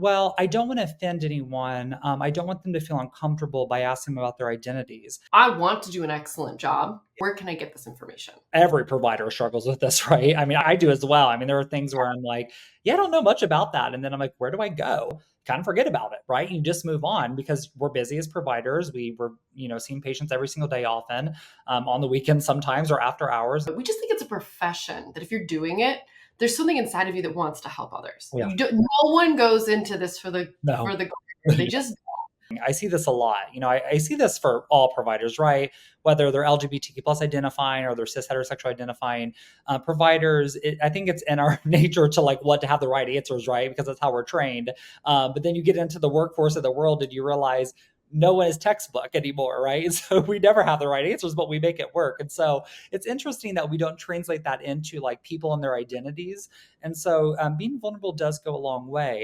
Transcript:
Well, I don't want to offend anyone. I don't want them to feel uncomfortable by asking them about their identities. I want to do an excellent job. Where can I get this information? Every provider struggles with this, right? I mean, I do as well. I mean, there are things where I'm like, yeah, I don't know much about that. And then I'm like, where do I go? Kind of forget about it, right? You just move on because we're busy as providers. We're, seeing patients every single day often, on the weekends sometimes or after hours. But we just think it's a profession that if you're doing it, there's something inside of you that wants to help others. Yeah. No one goes into this for the No. career. They just I see this a lot. I see this for all providers, right? Whether they're LGBTQ plus identifying or they're cis heterosexual identifying providers. I think it's in our nature to want to have the right answers, right? Because that's how we're trained. But then you get into the workforce of the world and you realize no one is textbook anymore, right? So we never have the right answers, but we make it work. And so it's interesting that we don't translate that into people and their identities. And so being vulnerable does go a long way.